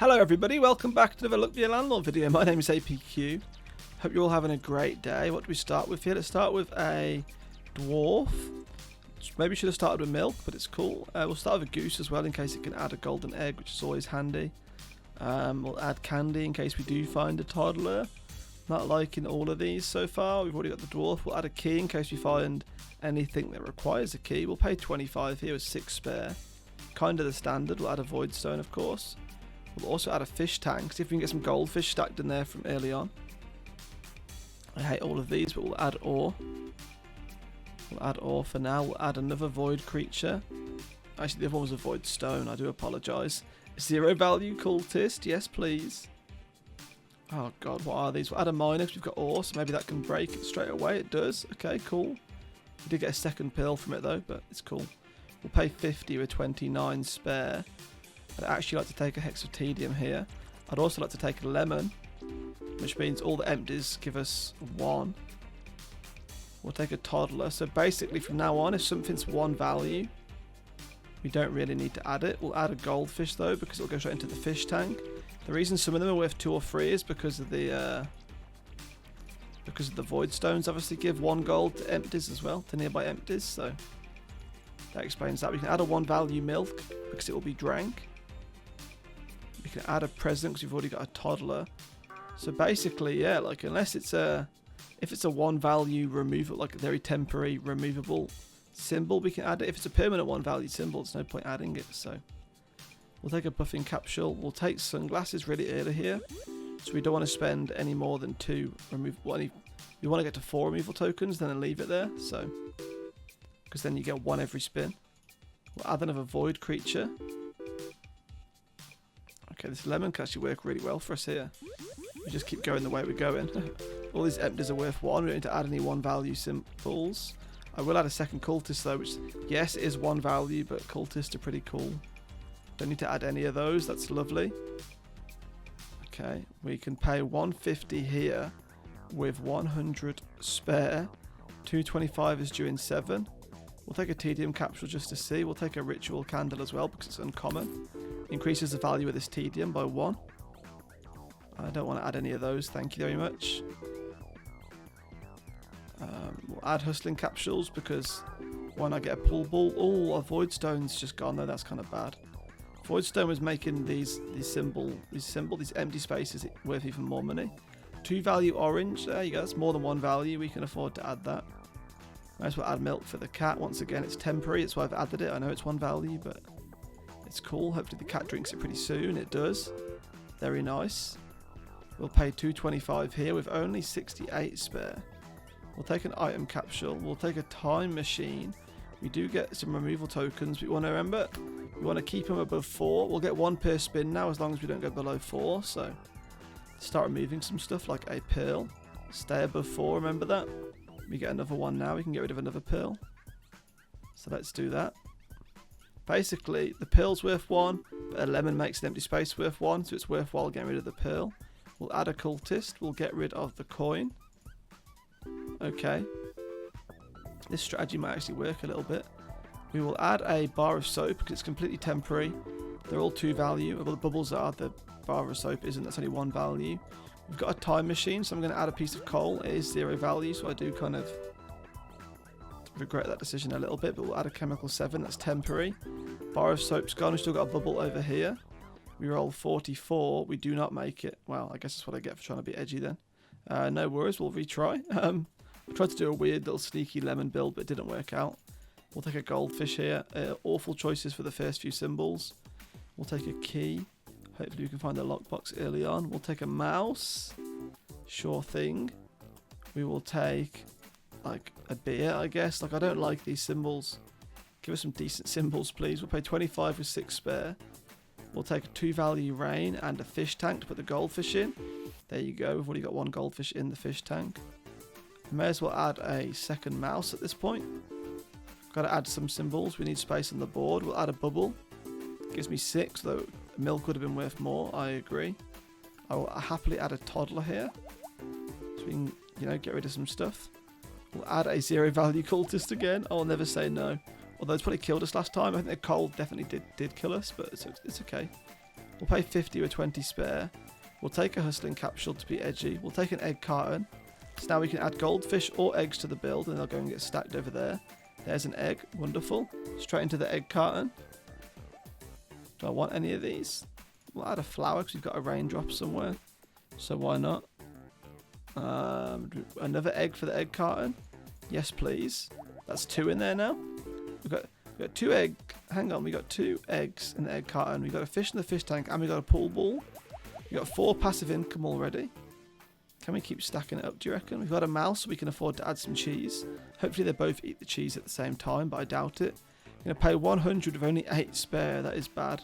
Hello everybody, welcome back to another Look for Your Landlord video. My name is APQ. Hope you're all having a great day. What do we start with here? Let's start with a dwarf. Maybe should have started with milk, but it's cool. We'll start with a goose as well in case it can add a golden egg, which is always handy. We'll add candy in case we do find a toddler. Not liking all of these so far. We've already got the dwarf. We'll add a key in case we find anything that requires a key. We'll pay 25 here with 6 spare. Kind of the standard. We'll add a void stone, of course. We'll also add a fish tank, see if we can get some goldfish stacked in there from early on. I hate all of these, but we'll add ore. We'll add ore for now. We'll add another void creature. Actually, the other one was a void stone. I do apologise. 0 value cultist. Yes, please. Oh, God. What are these? We'll add a miner because we've got ore, so maybe that can break it straight away. It does. Okay, cool. We did get a second pearl from it, though, but it's cool. We'll pay 50 with 29 spare. I'd actually like to take a hex of tedium here. I'd also like to take a lemon, which means all the empties give us 1. We'll take a toddler. So basically from now on, if something's 1 value, we don't really need to add it. We'll add a goldfish though, because it'll go straight into the fish tank. The reason some of them are worth 2 or 3 is because of the void stones obviously give 1 gold to empties as well, to nearby empties, so that explains that. We can add a 1 value milk because it will be drank. We can add a present because we've already got a toddler. So basically, yeah, like unless it's if it's a 1 value removal, like a very temporary removable symbol, we can add it. If it's a permanent 1 value symbol, there's no point adding it. So we'll take a buffing capsule. We'll take sunglasses really early here. So we don't want to spend any more than 2 removable. We want to get to 4 removal tokens, then leave it there. So because then you get 1 every spin. We'll add another void creature. Okay, this lemon can actually work really well for us here. We just keep going the way we're going. All these empties are worth 1. We don't need to add any 1 value symbols. I will add a second cultist though, which, yes, is 1 value, but cultists are pretty cool. Don't need to add any of those. That's lovely. Okay, we can pay 150 here with 100 spare. 225 is due in 7. We'll take a tedium capsule just to see. We'll take a ritual candle as well because it's uncommon. Increases the value of this tedium by 1. I don't want to add any of those, thank you very much. We'll add hustling capsules because why not get a pool ball? Oh, our void stone's just gone though, that's kind of bad. Void stone was making these empty spaces worth even more money. 2 value orange, there you go, that's more than 1 value, we can afford to add that. Might as well add milk for the cat. Once again, it's temporary, that's why I've added it. I know it's 1 value, but it's cool. Hopefully the cat drinks it pretty soon. It does. Very nice. We'll pay 225 here with only 68 spare. We'll take an item capsule. We'll take a time machine. We do get some removal tokens. We want to remember, we want to keep them above 4. We'll get 1 per spin now as long as we don't go below 4. So start removing some stuff like a pearl. Stay above 4, remember that. We get another 1 now. We can get rid of another pearl. So let's do that. Basically, the pearl's worth 1, but a lemon makes an empty space worth 1, so it's worthwhile getting rid of the pearl. We'll add a cultist. We'll get rid of the coin. Okay. This strategy might actually work a little bit. We will add a bar of soap because it's completely temporary. They're all 2 value. Well, the bubbles are. The bar of soap isn't. That's only 1 value. We've got a time machine, so I'm going to add a piece of coal. It is 0 value, so I do kind of regret that decision a little bit, but we'll add a chemical 7. That's temporary. Bar of soap's gone. We've still got a bubble over here. We roll 44. We do not make it. Well, I guess that's what I get for trying to be edgy then. No worries. We'll retry. I tried to do a weird little sneaky lemon build, but it didn't work out. We'll take a goldfish here. Awful choices for the first few symbols. We'll take a key. Hopefully we can find a lockbox early on. We'll take a mouse. Sure thing. We will take like a beer, I guess. Like, I don't like these symbols. Give us some decent symbols, please. We'll pay 25 with 6 spare. We'll take a 2 value rain and a fish tank to put the goldfish in. There you go. We've already got 1 goldfish in the fish tank. We may as well add a second mouse at this point. Got to add some symbols. We need space on the board. We'll add a bubble. Gives me 6, though milk would have been worth more. I agree. I will happily add a toddler here, so we can, get rid of some stuff. We'll add a 0 value cultist again. I'll never say no. Although it's probably killed us last time. I think the cold definitely did kill us, but it's okay. We'll pay 50 with 20 spare. We'll take a hustling capsule to be edgy. We'll take an egg carton. So now we can add goldfish or eggs to the build, and they'll go and get stacked over there. There's an egg. Wonderful. Straight into the egg carton. Do I want any of these? We'll add a flower because we've got a raindrop somewhere. So why not? Another egg for the egg carton. Yes, please. That's 2 in there now. We've got 2 egg. Hang on, we got 2 eggs in the egg carton. We got a fish in the fish tank, and we got a pool ball. We got 4 passive income already. Can we keep stacking it up, do you reckon? We've got a mouse, so we can afford to add some cheese. Hopefully they both eat the cheese at the same time, but I doubt it. I'm going to pay 100 with only 8 spare. That is bad.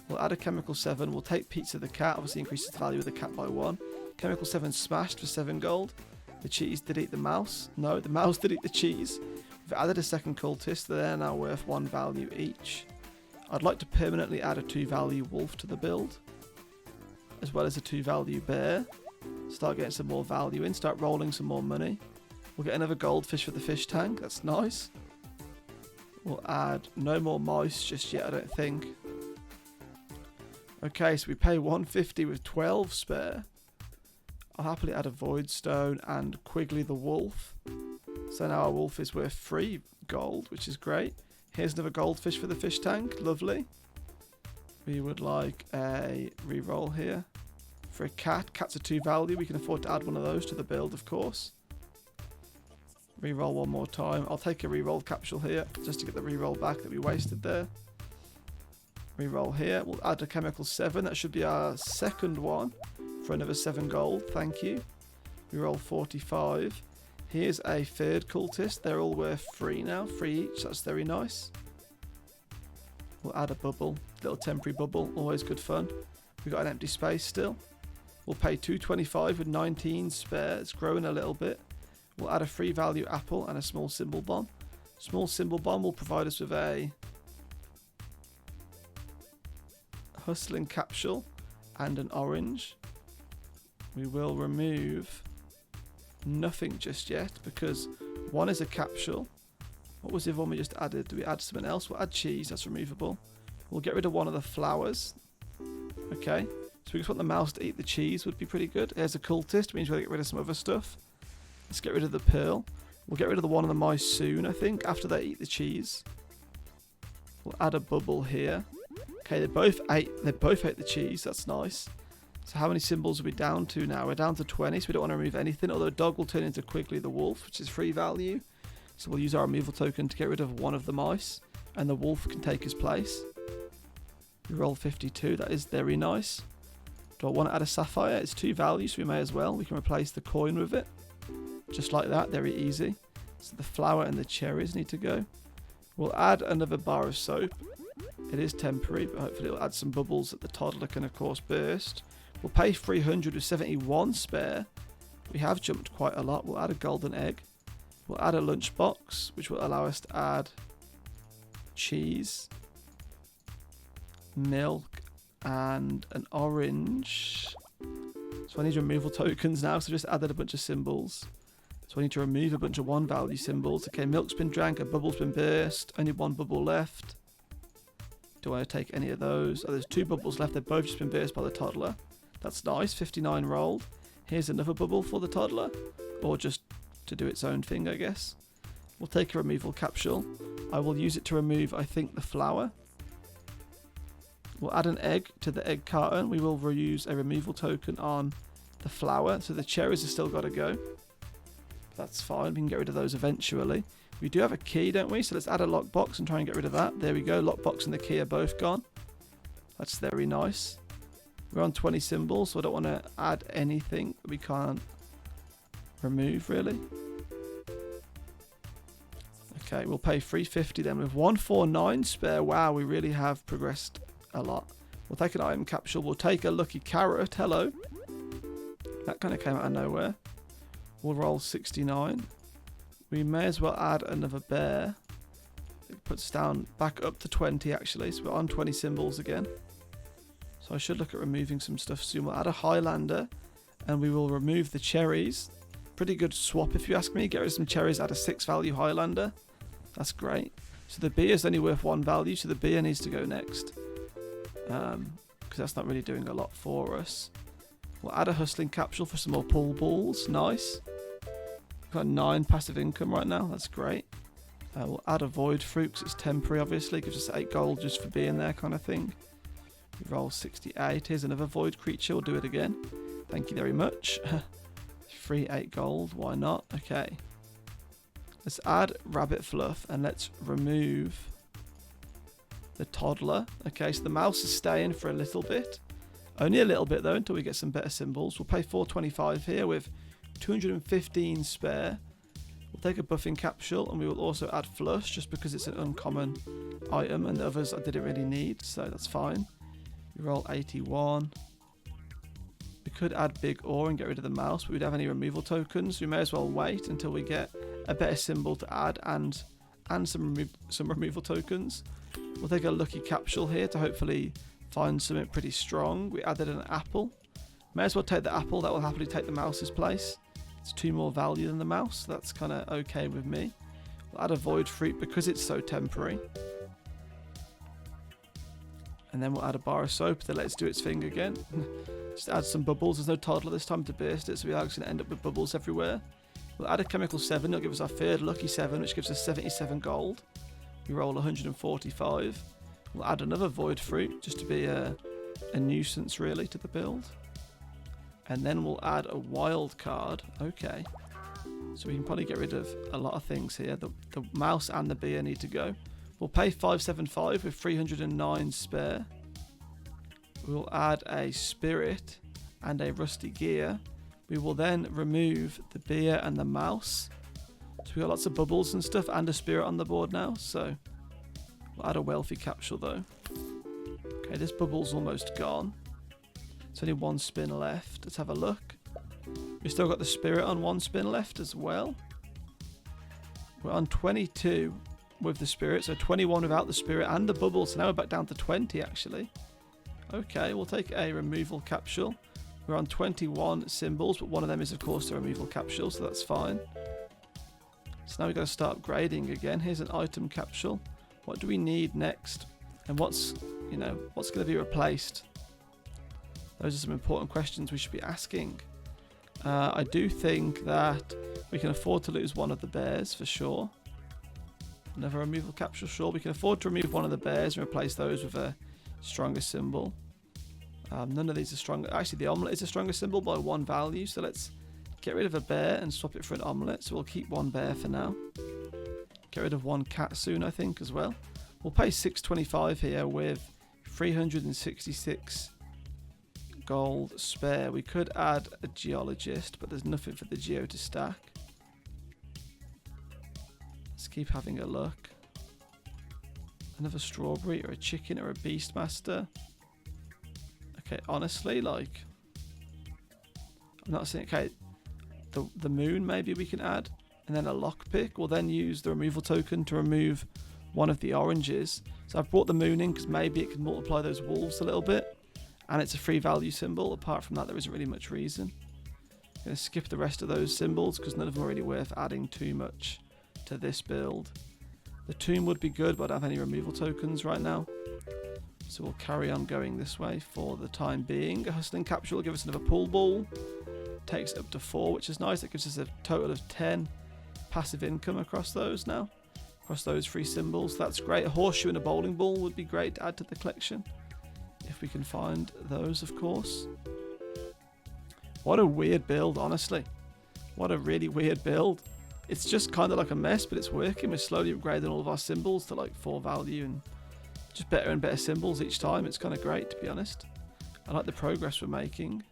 We'll add a chemical 7. We'll take Pizza the cat. Obviously increases the value of the cat by 1. Chemical 7 smashed for 7 gold. The cheese did eat the mouse. No, the mouse did eat the cheese. We've added a second cultist. They're now worth 1 value each. I'd like to permanently add a 2 value wolf to the build, as well as a 2 value bear. Start getting some more value in. Start rolling some more money. We'll get another goldfish for the fish tank. That's nice. We'll add no more mice just yet, I don't think. Okay, so we pay 150 with 12 spare. I'll happily add a void stone and Quigley the wolf. So now our wolf is worth 3 gold, which is great. Here's another goldfish for the fish tank. Lovely. We would like a reroll here. For a cat, cat's a 2 value. We can afford to add one of those to the build, of course. Reroll one more time. I'll take a reroll capsule here, just to get the reroll back that we wasted there. Reroll here. We'll add a chemical 7. That should be our second one for another 7 gold. Thank you. Reroll 45. Here's a third cultist. They're all worth 3 now. 3 each. That's very nice. We'll add a bubble. Little temporary bubble. Always good fun. We've got an empty space still. We'll pay 225 with 19 spare. It's growing a little bit. We'll add a 3 value apple and a small symbol bomb. Small symbol bomb will provide us with a hustling capsule and an orange. We will remove nothing just yet because one is a capsule. What was the other one we just added? Do we add something else? We'll add cheese. That's removable. We'll get rid of one of the flowers. Okay. So we just want the mouse to eat the cheese would be pretty good. There's a cultist. Means we'll get rid of some other stuff. Let's get rid of the pearl. We'll get rid of the one of the mice soon, I think, after they eat the cheese. We'll add a bubble here. Okay, they both ate the cheese. That's nice. So how many symbols are we down to now? We're down to 20, so we don't want to remove anything. Although dog will turn into Quigley the wolf, which is 3 value. So we'll use our removal token to get rid of one of the mice, and the wolf can take his place. We roll 52. That is very nice. Do I want to add a sapphire? It's 2 values, so we may as well. We can replace the coin with it. Just like that, very easy. So the flower and the cherries need to go. We'll add another bar of soap. It is temporary, but hopefully it'll add some bubbles that the toddler can, of course, burst. We'll pay 300 with 71 spare. We have jumped quite a lot. We'll add a golden egg. We'll add a lunchbox, which will allow us to add cheese, milk, and an orange. So I need removal tokens now, so I just added a bunch of symbols. So I need to remove a bunch of 1 value symbols. Okay, milk's been drank, a bubble's been burst, only 1 bubble left. Do I take any of those? Oh, there's 2 bubbles left. They've both just been burst by the toddler. That's nice. 59 rolled. Here's another bubble for the toddler. Or just to do its own thing, I guess. We'll take a removal capsule. I will use it to remove, I think, the flower. We'll add an egg to the egg carton. We will reuse a removal token on the flower. So the cherries have still got to go. That's fine. We can get rid of those eventually. We do have a key, don't we? So let's add a lockbox and try and get rid of that. There we go. Lockbox and the key are both gone. That's very nice. We're on 20 symbols, so I don't want to add anything that we can't remove, really. Okay, we'll pay 350 then with 149 spare. Wow, we really have progressed a lot. We'll take an item capsule. We'll take a lucky carrot. Hello. That kind of came out of nowhere. We'll roll 69. We may as well add another bear. It puts us down back up to 20 actually. So we're on 20 symbols again. So I should look at removing some stuff soon. We'll add a Highlander and we will remove the cherries. Pretty good swap if you ask me. Get rid of some cherries, add a 6 value Highlander. That's great. So the beer is only worth 1 value, so the beer needs to go next. because that's not really doing a lot for us. We'll add a hustling capsule for some more pull balls. Nice. We've got 9 passive income right now. That's great. We'll add a void fruit because it's temporary, obviously. Gives us 8 gold just for being there, kind of thing. We roll 68. Here's another void creature. We'll do it again. Thank you very much. Free 8 gold. Why not? Okay. Let's add rabbit fluff and let's remove the toddler. Okay, so the mouse is staying for a little bit. Only a little bit though, until we get some better symbols. We'll pay 425 here with 215 spare. We'll take a buffing capsule and we will also add flush just because it's an uncommon item and the others I didn't really need, so that's fine. We roll 81. We could add big ore and get rid of the mouse, but we don't have any removal tokens. We may as well wait until we get a better symbol to add and some removal tokens. We'll take a lucky capsule here to hopefully find something pretty strong. We added an apple. May as well take the apple. That will happily take the mouse's place. It's 2 more value than the mouse. So that's kind of okay with me. We'll add a void fruit because it's so temporary. And then we'll add a bar of soap that lets it do its thing again. Just add some bubbles. There's no toddler this time to burst it, so we are just going to end up with bubbles everywhere. We'll add a chemical 7. It'll give us our 3rd lucky 7, which gives us 77 gold. We roll 145. We'll add another void fruit just to be a nuisance really to the build. And then we'll add a wild card. Okay. So we can probably get rid of a lot of things here. The mouse and the beer need to go. We'll pay 575 with 309 spare. We'll add a spirit and a rusty gear. We will then remove the beer and the mouse. So we got lots of bubbles and stuff and a spirit on the board now. So we'll add a wealthy capsule though. Okay, this bubble's almost gone. It's only 1 spin left. Let's have a look. We've still got the spirit on 1 spin left as well. We're on 22 with the spirit, so 21 without the spirit and the bubble. So now we're back down to 20 actually. Okay, we'll take a removal capsule. We're on 21 symbols, but one of them is of course the removal capsule, so that's fine. So now we've got to start grading again. Here's an item capsule. What do we need next? And what's going to be replaced? Those are some important questions we should be asking. I do think that we can afford to lose one of the bears for sure. Another removal capsule, sure. We can afford to remove one of the bears and replace those with a stronger symbol. None of these are strong. Actually, the omelette is a stronger symbol by 1 value. So let's get rid of a bear and swap it for an omelette. So we'll keep 1 bear for now. Get rid of 1 cat soon, I think, as well. We'll pay 625 here with 366 gold spare. We could add a geologist, but there's nothing for the geo to stack. Let's keep having a look. Another strawberry or a chicken or a beastmaster. Okay, honestly, I'm not saying, okay, the moon maybe we can add, and then a lockpick. We'll then use the removal token to remove one of the oranges. So I've brought the moon in because maybe it can multiply those wolves a little bit, and it's a free value symbol. Apart from that, there isn't really much reason. I'm going to skip the rest of those symbols because none of them are really worth adding too much to this build. The tomb would be good, but I don't have any removal tokens right now. So we'll carry on going this way for the time being. A hustling capsule will give us another pool ball. Takes it up to 4, which is nice. That gives us a total of 10 passive income across those now. Across those 3 symbols. That's great. A horseshoe and a bowling ball would be great to add to the collection. If we can find those, of course. What a weird build, honestly. What a really weird build. It's just kind of like a mess, but it's working. We're slowly upgrading all of our symbols to like 4 value and just better and better symbols each time. It's kind of great, to be honest. I like the progress we're making.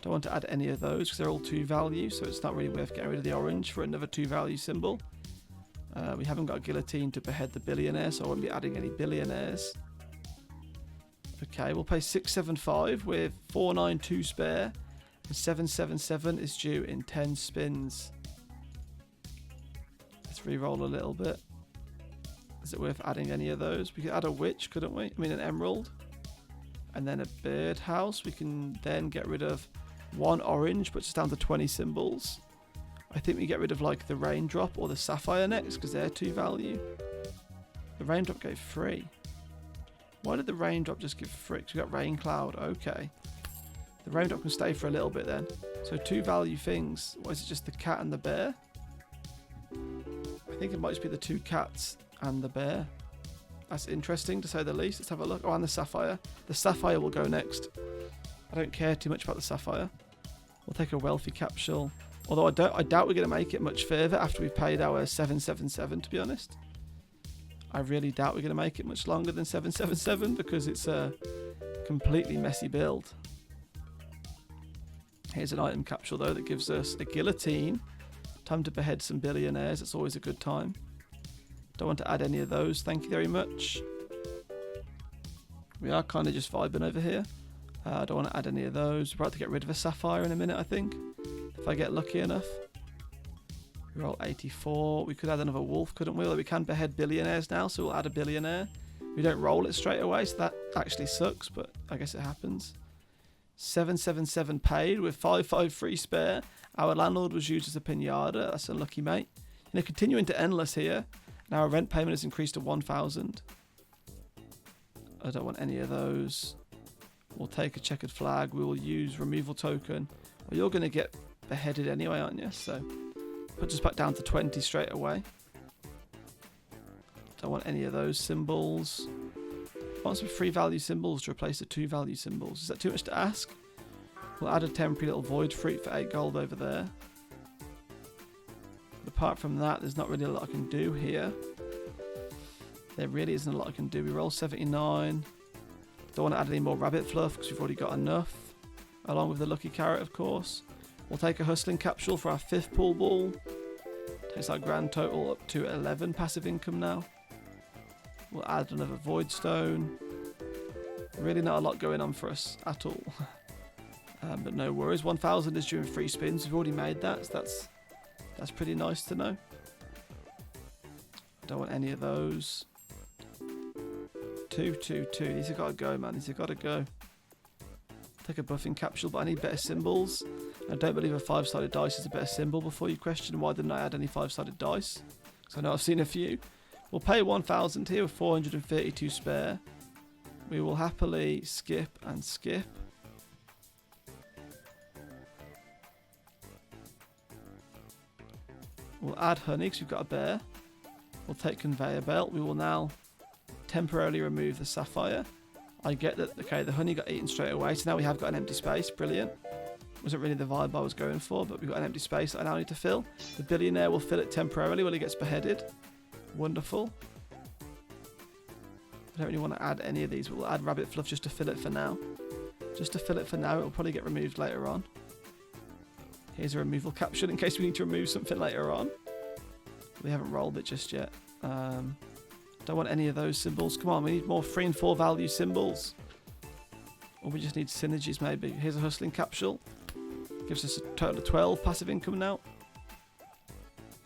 Don't want to add any of those because they're all 2 value, so it's not really worth getting rid of the orange for another 2 value symbol. We haven't got a guillotine to behead the billionaire, so I won't be adding any billionaires. Okay, we'll pay 675 with 492 spare, and 777 is due in 10 spins. Let's re-roll a little bit. Is it worth adding any of those? We could add a witch, couldn't we? I mean, an emerald. And then a birdhouse. We can then get rid of 1 orange, but just down to 20 symbols. I think we get rid of like the raindrop or the sapphire next because they're 2 value. The raindrop gave 3. Why did the raindrop just give fricks? We got rain cloud. Okay. The raindrop can stay for a little bit then. So 2 value things. What is it, just the cat and the bear? I think it might just be the 2 cats and the bear. That's interesting to say the least. Let's have a look. Oh, and the sapphire. The sapphire will go next. I don't care too much about the sapphire. We'll take a wealthy capsule. Although I doubt we're going to make it much further after we've paid our 777, to be honest. I really doubt we're going to make it much longer than 777 because it's a completely messy build. Here's an item capsule though that gives us a guillotine. Time to behead some billionaires. It's always a good time. Don't want to add any of those. Thank you very much. We are kind of just vibing over here. I don't want to add any of those. We're about to get rid of a sapphire in a minute, I think. If I get lucky enough. We roll 84. We could add another wolf, couldn't we? Although we can behead billionaires now, so we'll add a billionaire. We don't roll it straight away, so that actually sucks, but I guess it happens. 777 paid with 553 spare. Our landlord was used as a pinata. That's unlucky, mate. You know, continuing to endless here. Now our rent payment has increased to 1,000. I don't want any of those. We'll take a checkered flag. We will use removal token. Well, you're going to get beheaded anyway, aren't you? So puts us back down to 20 straight away. Don't want any of those symbols. I want some 3 value symbols to replace the 2 value symbols. Is that too much to ask? We'll add a temporary little void fruit for 8 gold over there. But apart from that, there's not really a lot I can do here. There really isn't a lot I can do. We roll 79. Don't want to add any more rabbit fluff because we've already got enough. Along with the lucky carrot, of course. We'll take a hustling capsule for our 5th pool ball. Takes our grand total up to 11 passive income now. We'll add another void stone. Really not a lot going on for us at all. But no worries. 1,000 is during 3 spins. We've already made that, so that's pretty nice to know. Don't want any of those. 2, 2, 2. These have got to go, man. These have got to go. Take a buffing capsule, but I need better symbols. I don't believe a 5-sided dice is a better symbol before you question why didn't I add any 5-sided dice. Because I know I've seen a few. We'll pay 1,000 here with 432 spare. We will happily skip and skip. We'll add honey because we've got a bear. We'll take conveyor belt. We will now temporarily remove the sapphire. I get that, okay, the honey got eaten straight away, so now we have got an empty space. Brilliant. Wasn't really the vibe I was going for, but we've got an empty space that I now need to fill. The billionaire will fill it temporarily while he gets beheaded. Wonderful. I don't really want to add any of these, but we'll add rabbit fluff just to fill it for now. Just to fill it for now. It will probably get removed later on. Here's a removal capsule in case we need to remove something later on. We haven't rolled it just yet. Don't want any of those symbols. Come on, we need more 3 and 4 value symbols. Or we just need synergies maybe. Here's a hustling capsule. Gives us a total of 12 passive income now.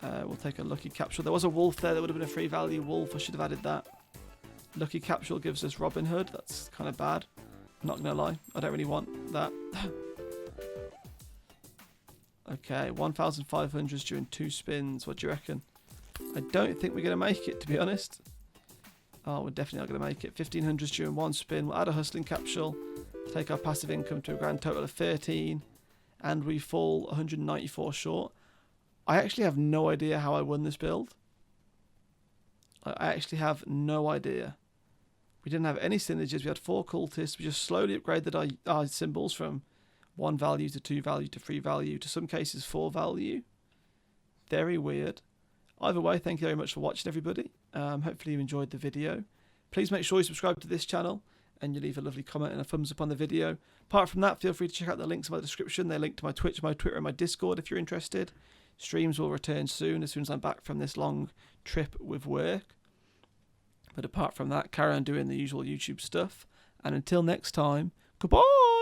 We'll take a lucky capsule. There was a wolf there. That would have been a 3 value wolf. I should have added that. Lucky capsule gives us Robin Hood. That's kind of bad. I'm not going to lie. I don't really want that. Okay, 1,500 during 2 spins. What do you reckon? I don't think we're going to make it, to be honest. Oh, we're definitely not going to make it. 1,500 during 1 spin. We'll add a hustling capsule. Take our passive income to a grand total of 13. And we fall 194 short. I actually have no idea how I won this build. I actually have no idea. We didn't have any synergies. We had 4 cultists. We just slowly upgraded our symbols from 1 value to 2 value to 3 value to some cases 4 value. Very weird. Either way, thank you very much for watching, everybody. Hopefully you enjoyed the video. Please make sure you subscribe to this channel and you leave a lovely comment and a thumbs up on the video. Apart from that, feel free to check out the links in my description. They're linked to my Twitch, my Twitter and my Discord if you're interested. Streams will return soon as I'm back from this long trip with work. But apart from that, carry on doing the usual YouTube stuff. And until next time, goodbye!